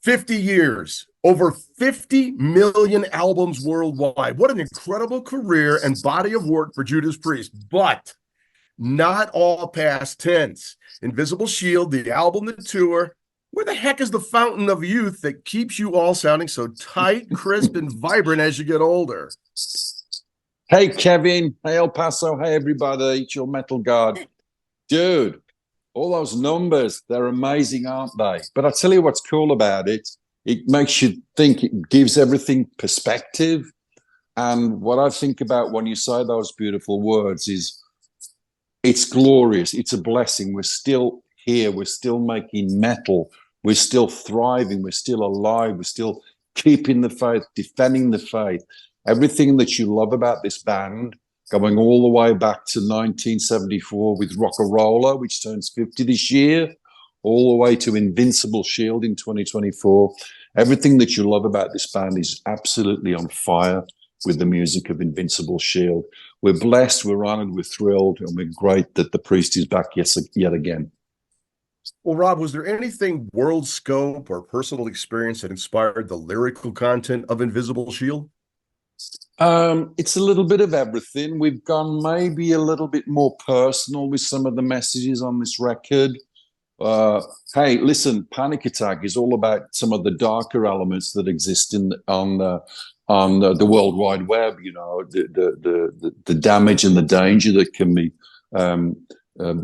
50 years, over 50 million albums worldwide. What an incredible career and body of work for Judas Priest, but not all past tense. Invisible Shield, the album, the tour. Where the heck is the fountain of youth that keeps you all sounding so tight, crisp, and vibrant as you get older? Hey, Kevin. Hey, El Paso. Hey, everybody. It's your metal guard. Dude, all those numbers, they're amazing, aren't they? But I tell you what's cool about it. It makes you think, it gives everything perspective. And what I think about when you say those beautiful words is it's glorious. It's a blessing. We're still here. We're still making metal. We're still thriving. We're still alive. We're still keeping the faith, defending the faith. Everything that you love about this band, going all the way back to 1974 with Rock-A-Roller, which turns 50 this year, all the way to Invincible Shield in 2024. Everything that you love about this band is absolutely on fire with the music of Invincible Shield. We're blessed, we're honored, we're thrilled, and we're great that the Priest is back yet again. Well, Rob, was there anything world scope or personal experience that inspired the lyrical content of Invisible Shield? It's a little bit of everything. We've gone maybe a little bit more personal with some of the messages on this record. Hey, listen, Panic Attack is all about some of the darker elements that exist on the World Wide Web. You know, the damage and the danger that can be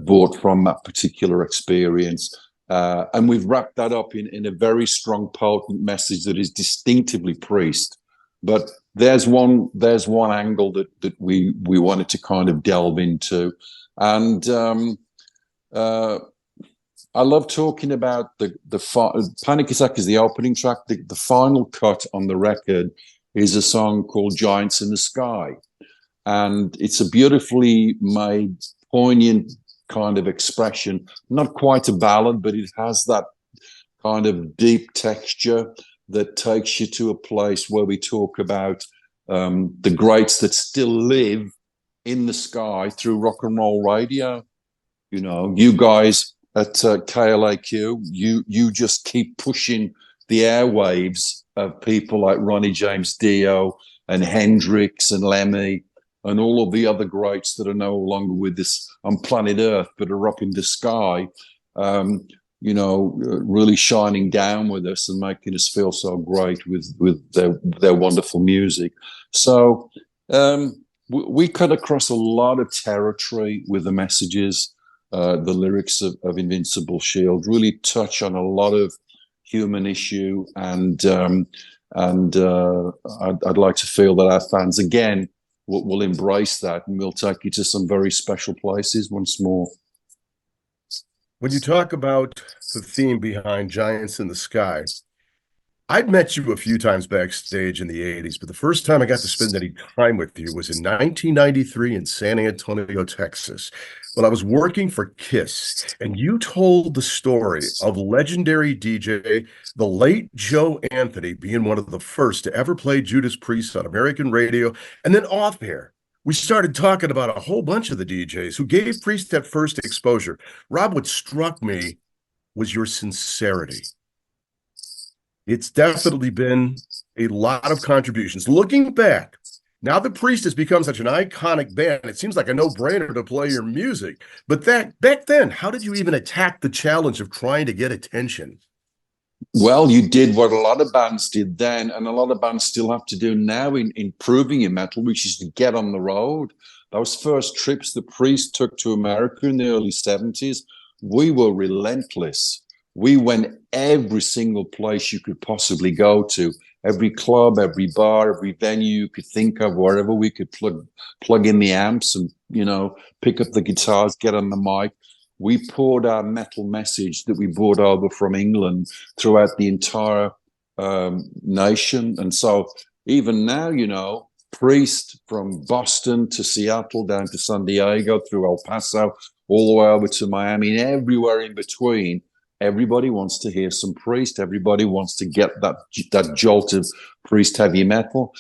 brought from that particular experience. And we've wrapped that up in a very strong, potent message that is distinctively Priest. But there's one angle that we wanted to kind of delve into, and I love talking about the Panic Attack is the opening track. The final cut on the record is a song called Giants in the Sky, and it's a beautifully made, poignant kind of expression. Not quite a ballad, but it has that kind of deep texture that takes you to a place where we talk about the greats that still live in the sky through rock and roll radio. You know, you guys at KLAQ, you just keep pushing the airwaves of people like Ronnie James Dio and Hendrix and Lemmy and all of the other greats that are no longer with us on planet Earth but are up in the sky. You know, really shining down with us and making us feel so great with their wonderful music. So we cut across a lot of territory with the messages. The lyrics of Invincible Shield really touch on a lot of human issue, and I'd like to feel that our fans again will embrace that, and we'll take you to some very special places once more. When you talk about the theme behind Giants in the Sky, I'd met you a few times backstage in the 80s, but the first time I got to spend any time with you was in 1993 in San Antonio, Texas, when I was working for KISS, and you told the story of legendary DJ, the late Joe Anthony, being one of the first to ever play Judas Priest on American radio, and then off air. We started talking about a whole bunch of the DJs who gave Priest that first exposure. Rob, what struck me was your sincerity. It's definitely been a lot of contributions. Looking back, now that Priest has become such an iconic band, it seems like a no-brainer to play your music. But back then, how did you even attack the challenge of trying to get attention? Well, you did what a lot of bands did then, and a lot of bands still have to do now in improving your metal, which is to get on the road. Those first trips the Priest took to America in the early 70s, we were relentless. We went every single place you could possibly go to, every club, every bar, every venue you could think of, wherever we could plug in the amps and, you know, pick up the guitars, get on the mic. We poured our metal message that we brought over from England throughout the entire nation. And so even now, you know, Priest from Boston to Seattle down to San Diego through El Paso, all the way over to Miami and everywhere in between, everybody wants to hear some Priest. Everybody wants to get that jolt of Priest heavy metal.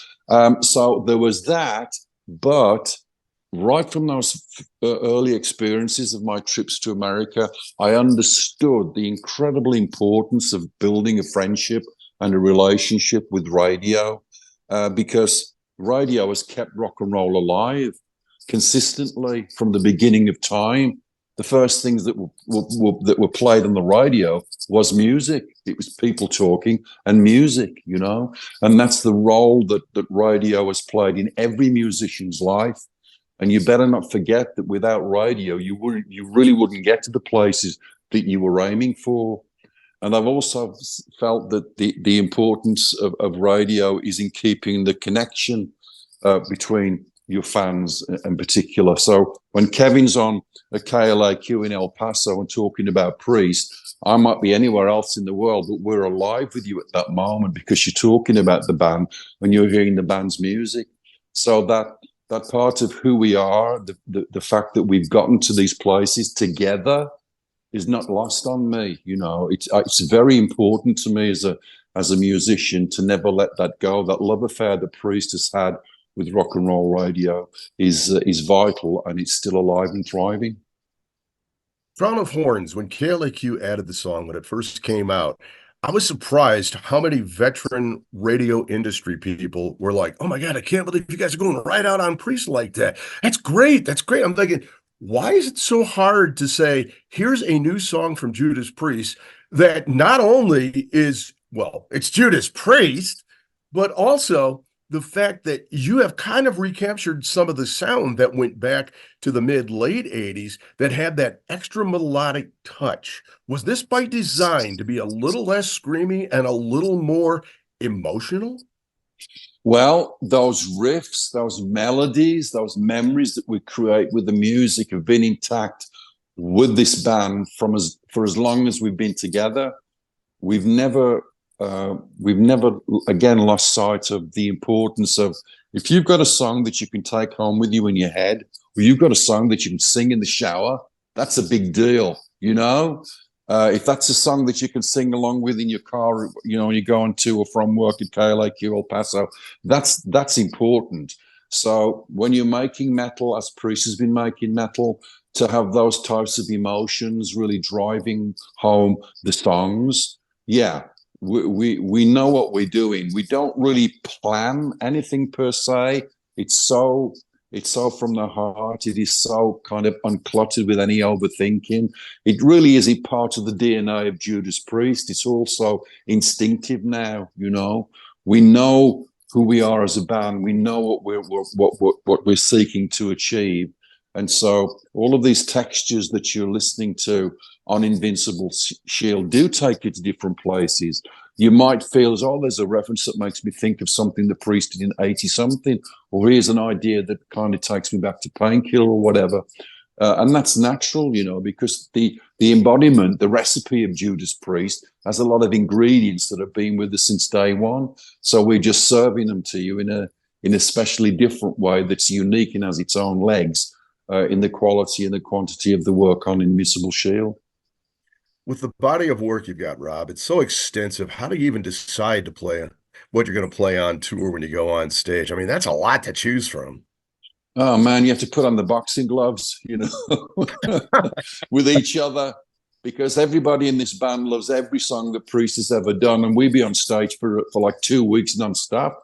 So there was that, but right from those early experiences of my trips to America, I understood the incredible importance of building a friendship and a relationship with radio, because radio has kept rock and roll alive consistently from the beginning of time. The first things that were played on the radio was music. It was people talking and music, you know, and that's the role that radio has played in every musician's life. And you better not forget that without radio, you really wouldn't get to the places that you were aiming for. And I've also felt that the importance of radio is in keeping the connection between your fans in particular. So when Kevin's on a KLAQ in El Paso and talking about Priest, I might be anywhere else in the world, but we're alive with you at that moment because you're talking about the band and you're hearing the band's music. So that part of who we are, the fact that we've gotten to these places together is not lost on me. You know, it's very important to me as a musician to never let that go. That love affair that Priest has had with rock and roll radio is vital, and it's still alive and thriving. Crown of Horns, when KLAQ added the song when it first came out, I was surprised how many veteran radio industry people were like, "Oh my God, I can't believe you guys are going right out on Priest like that. That's great. That's great." I'm thinking, why is it so hard to say, here's a new song from Judas Priest that not only is, well, it's Judas Priest, but also the fact that you have kind of recaptured some of the sound that went back to the mid-late 80s that had that extra melodic touch. Was this by design to be a little less screamy and a little more emotional? Well, those riffs, those melodies, those memories that we create with the music have been intact with this band for as long as we've been together. We've never again lost sight of the importance of, if you've got a song that you can take home with you in your head, or you've got a song that you can sing in the shower, that's a big deal, you know. If that's a song that you can sing along with in your car, you know, when you're going to or from work at KLAQ El Paso, that's important. So when you're making metal, as Priest has been making metal, to have those types of emotions really driving home the songs, yeah, we know what we're doing. We don't really plan anything per se. It's so from the heart. It is so kind of uncluttered with any overthinking. It really is a part of the DNA of Judas Priest. It's also instinctive now. You know, we know who we are as a band. We know what we're seeking to achieve. And so all of these textures that you're listening to on Invincible Shield do take you to different places. You might feel as, oh, there's a reference that makes me think of something the Priest did in 80-something, or here's an idea that kind of takes me back to Painkiller or whatever. And that's natural, you know, because the embodiment, the recipe of Judas Priest has a lot of ingredients that have been with us since day one. So we're just serving them to you in a especially different way that's unique and has its own legs in the quality and the quantity of the work on Invincible Shield. With the body of work you've got, Rob, it's so extensive. How do you even decide to play what you're going to play on tour when you go on stage? I mean, that's a lot to choose from. Oh man, you have to put on the boxing gloves, you know, with each other, because everybody in this band loves every song that Priest has ever done, and we'd be on stage for like 2 weeks non-stop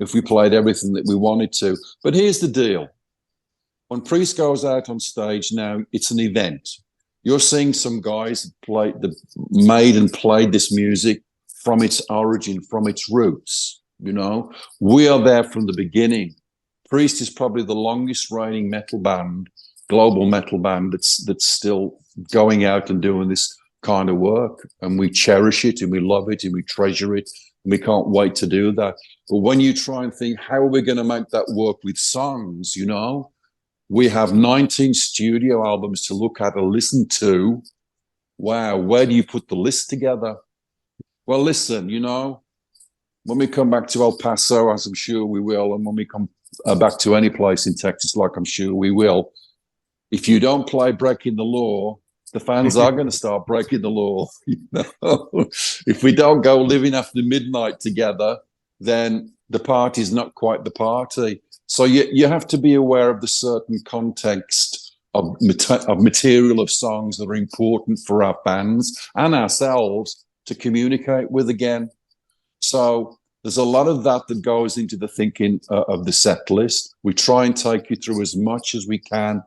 if we played everything that we wanted to. But here's the deal: when Priest goes out on stage now, it's an event. You're seeing some guys that made and played this music from its origin, from its roots. You know, we are there from the beginning. Priest is probably the longest reigning metal band, global metal band that's still going out and doing this kind of work, and we cherish it and we love it and we treasure it, and we can't wait to do that. But when you try and think, how are we going to make that work with songs? You know, we have 19 studio albums to look at and listen to. Wow, where do you put the list together? Well, listen, you know, when we come back to El Paso, as I'm sure we will, and when we come back to any place in Texas, like I'm sure we will, if you don't play Breaking the Law, the fans are going to start breaking the law. You know? If we don't go living after midnight together, then the party's not quite the party. So you have to be aware of the certain context of material of songs that are important for our bands and ourselves to communicate with again. So there's a lot of that that goes into the thinking of the set list. We try and take you through as much as we can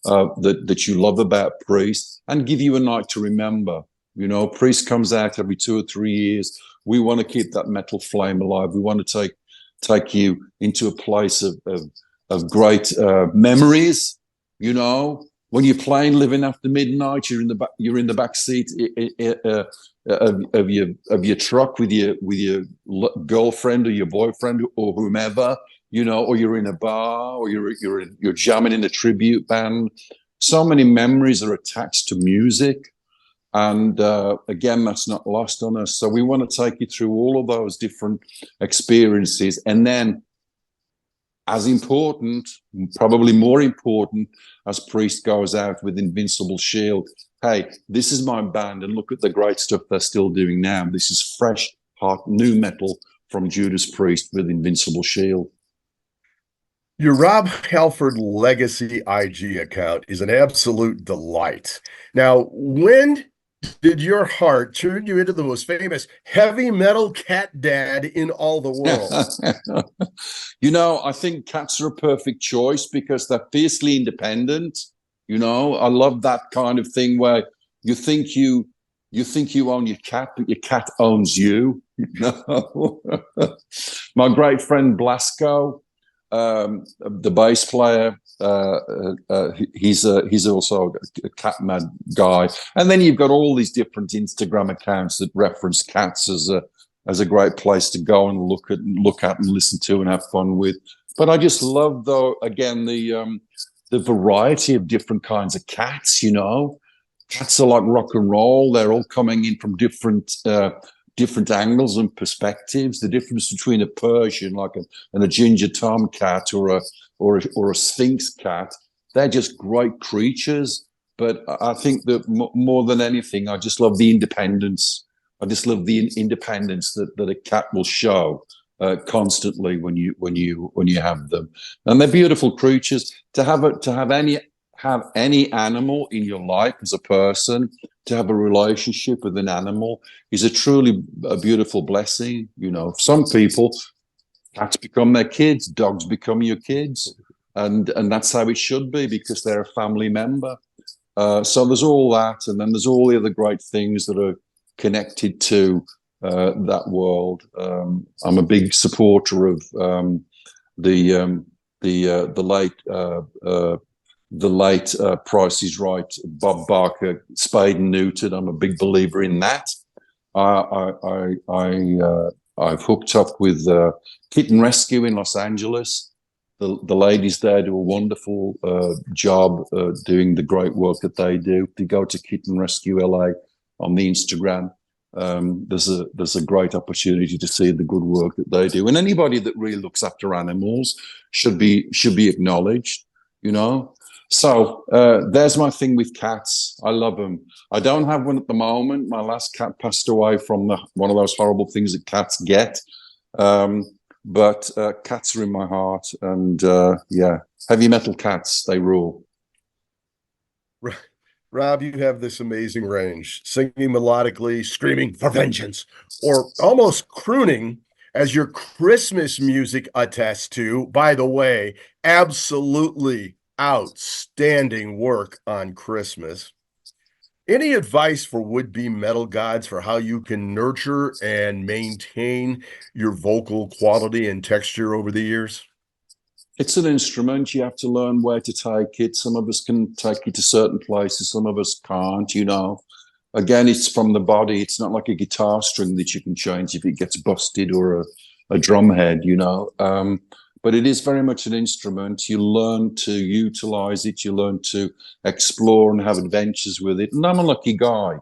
that you love about Priest and give you a night to remember. You know, Priest comes out every 2 or 3 years. We want to keep that metal flame alive. We want to take you into a place of great memories. You know, when you're playing Living After Midnight, you're in the back seat of your truck with your girlfriend or your boyfriend or whomever, you know, or you're in a bar or you're jamming in a tribute band. So many memories are attached to music. And again, that's not lost on us. So we want to take you through all of those different experiences. And then, as important, probably more important, as Priest goes out with Invincible Shield, hey, this is my band, and look at the great stuff they're still doing now. This is fresh, hot, new metal from Judas Priest with Invincible Shield. Your Rob Halford Legacy IG account is an absolute delight. Now, when did your heart turn you into the most famous heavy metal cat dad in all the world? You know, I think cats are a perfect choice because they're fiercely independent. You know, I love that kind of thing where you think you own your cat, but your cat owns you. My great friend Blasco, the bass player, he's also a cat mad guy. And then you've got all these different Instagram accounts that reference cats as a great place to go and look at and listen to and have fun with. But I just love, though, again, the variety of different kinds of cats. You know, cats are like rock and roll. They're all coming in from different angles and perspectives. The difference between a Persian, and a ginger tom cat, or a Sphinx cat, they're just great creatures. But I think that more than anything, I just love the independence. I just love the independence that a cat will show constantly when you have them, and they're beautiful creatures. To have any animal in your life as a person, to have a relationship with an animal is a beautiful blessing. You know, some people, cats become their kids, dogs become your kids, and that's how it should be because they're a family member. So there's all that, and then there's all the other great things that are connected to that world. I'm a big supporter of the late Price is Right, Bob Barker, Spade and Neutered. I'm a big believer in that. I've hooked up with Kitten Rescue in Los Angeles. The ladies there do a wonderful job doing the great work that they do. If you go to Kitten Rescue LA on the Instagram, there's a great opportunity to see the good work that they do. And anybody that really looks after animals should be acknowledged, you know. So there's my thing with cats. I love them. I don't have one at the moment. My last cat passed away from one of those horrible things that cats get. But cats are in my heart, and yeah, heavy metal cats, they rule. Rob, you have this amazing range, singing melodically, screaming for vengeance, or almost crooning, as your Christmas music attests to. By the way, absolutely outstanding work on Christmas. Any advice for would-be metal gods for how you can nurture and maintain your vocal quality and texture over the years? It's an instrument. You have to learn where to take it. Some of us can take it to certain places. Some of us can't, you know. Again, it's from the body. It's not like a guitar string that you can change if it gets busted, or a drum head, you know. But it is very much an instrument. You learn to utilize it. You learn to explore and have adventures with it. And I'm a lucky guy.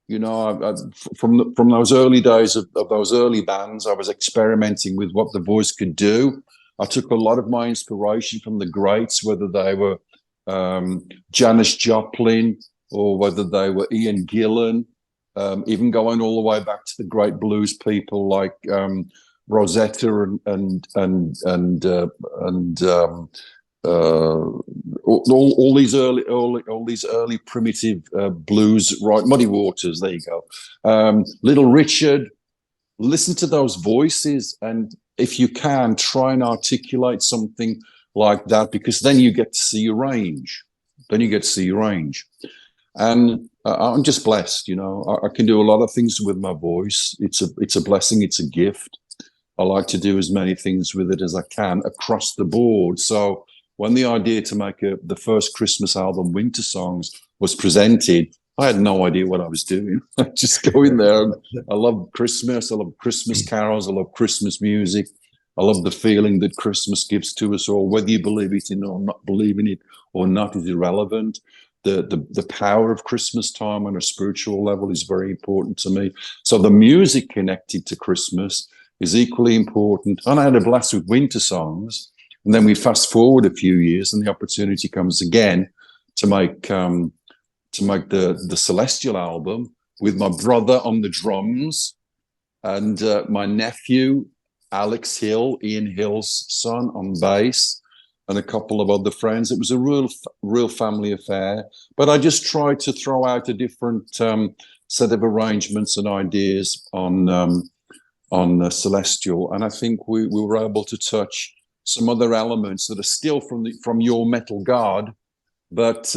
You know, from those early days of those early bands, I was experimenting with what the voice could do. I took a lot of my inspiration from the greats, whether they were Janis Joplin or whether they were Ian Gillan, even going all the way back to the great blues people like Rosetta and all these early primitive blues, right? Muddy Waters, there you go. Little Richard. Listen to those voices, and if you can, try and articulate something like that, because then you get to see your range. And I'm just blessed, you know. I can do a lot of things with my voice. It's a blessing. It's a gift. I like to do as many things with it as I can across the board. So when the idea to make the first Christmas album, Winter Songs, was presented, I had no idea what I was doing. I just go in there. I love Christmas. I love Christmas carols. I love Christmas music. I love the feeling that Christmas gives to us all. Whether you believe it or not believe in it or not is irrelevant. The power of Christmas time on a spiritual level is very important to me. So the music connected to Christmas is equally important. And I had a blast with Winter Songs. And then we fast forward a few years, and the opportunity comes again to make the Celestial album with my brother on the drums and my nephew Alex Hill, Ian Hill's son, on bass, and a couple of other friends. It was a real family affair. But I just tried to throw out a different set of arrangements and ideas on Celestial, and I think we were able to touch some other elements that are still from your metal god, but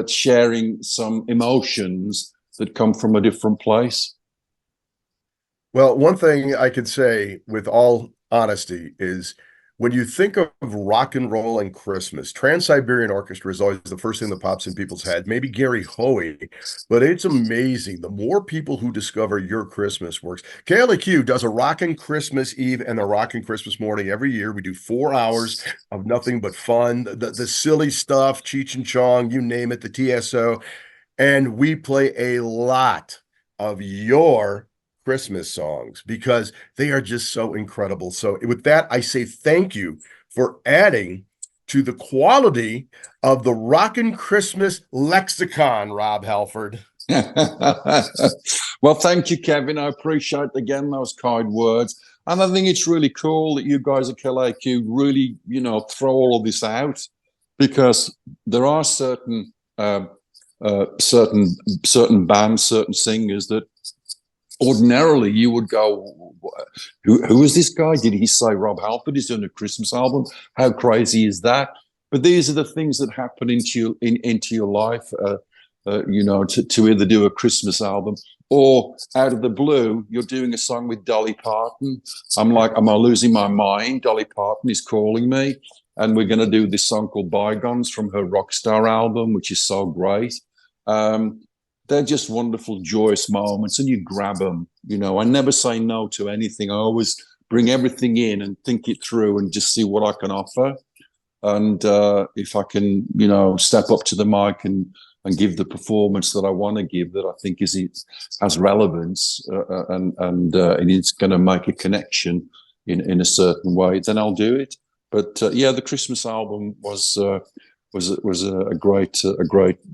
sharing some emotions that come from a different place. Well, one thing I could say with all honesty is when you think of rock and roll and Christmas, Trans-Siberian Orchestra is always the first thing that pops in people's head, maybe Gary Hoey, but it's amazing. The more people who discover your Christmas works. KLAQ does a rockin' Christmas Eve and a rockin' Christmas morning every year. We do 4 hours of nothing but fun, the silly stuff, Cheech and Chong, you name it, the TSO, and we play a lot of your Christmas songs because they are just so incredible. So with that, I say thank you for adding to the quality of the Rockin' Christmas lexicon, Rob Halford. Well, thank you, Kevin. I appreciate again those kind words. And I think it's really cool that you guys at KLAQ really, you know, throw all of this out, because there are certain bands, certain singers that ordinarily you would go, who is this guy? Did he say Rob Halford is doing a Christmas album? How crazy is that? But these are the things that happen into your life, you know, to either do a Christmas album or out of the blue, you're doing a song with Dolly Parton. I'm like, am I losing my mind? Dolly Parton is calling me. And we're going to do this song called Bygones from her Rockstar album, which is so great. They're just wonderful, joyous moments, and you grab them. You know, I never say no to anything. I always bring everything in and think it through and just see what I can offer. And if I can, you know, step up to the mic and give the performance that I want to give, that I think has relevance and it's going to make a connection in a certain way, then I'll do it. But yeah, the Christmas album was a great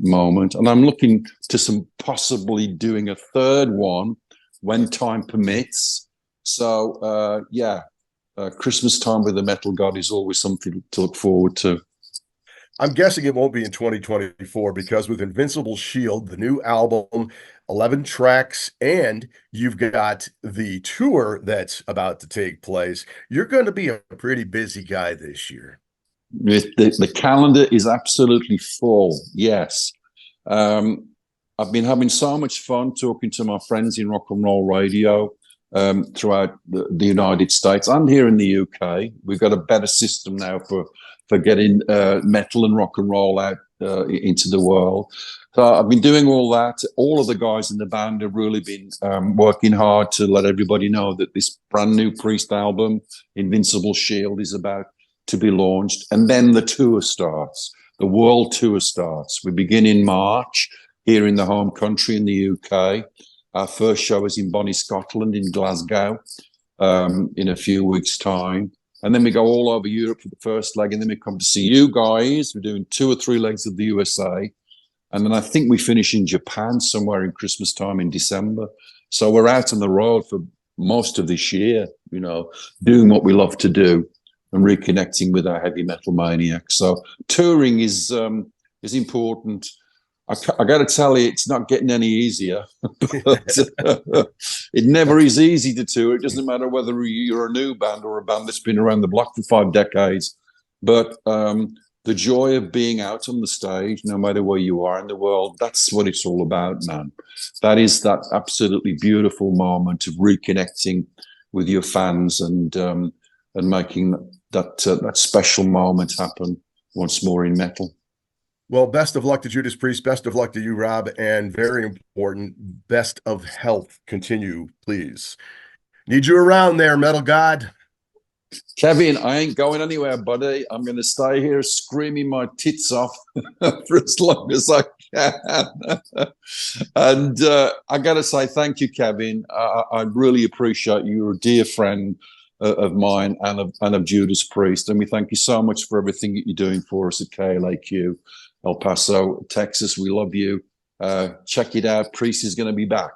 moment, and I'm looking to possibly doing a third one when time permits. So Christmas time with the Metal God is always something to look forward to. I'm guessing it won't be in 2024 because with Invincible Shield, the new album, 11 tracks, and you've got the tour that's about to take place, you're going to be a pretty busy guy this year. The calendar is absolutely full. Yes. I've been having so much fun talking to my friends in rock and roll radio throughout the United States and here in the UK. We've got a better system now for getting metal and rock and roll out into the world. So I've been doing all that. All of the guys in the band have really been working hard to let everybody know that this brand new Priest album, Invincible Shield, is about to be launched. And then the tour starts. The world tour starts. We begin in March here in the home country in the UK. Our first show is in Bonnie, Scotland, in Glasgow, in a few weeks' time. And then we go all over Europe for the first leg, and then we come to see you guys. We're doing 2 or 3 legs of the USA. And then I think we finish in Japan somewhere in Christmas time in December. So we're out on the road for most of this year, you know, doing what we love to do and reconnecting with our heavy metal maniacs. So touring is important. I got to tell you, it's not getting any easier. But it never is easy to tour. It doesn't matter whether you're a new band or a band that's been around the block for 5 decades. But the joy of being out on the stage, no matter where you are in the world, that's what it's all about, man. That is that absolutely beautiful moment of reconnecting with your fans and making that special moment happen once more in metal. Well, best of luck to Judas Priest. Best of luck to you, Rob. And very important, best of health. Continue, please. Need you around there, Metal God. Kevin, I ain't going anywhere, buddy. I'm going to stay here screaming my tits off for as long as I can. And I got to say thank you, Kevin. I really appreciate you. You're a dear friend of mine and of Judas Priest. And we thank you so much for everything that you're doing for us at KLAQ, El Paso, Texas. We love you. Check it out. Priest is going to be back.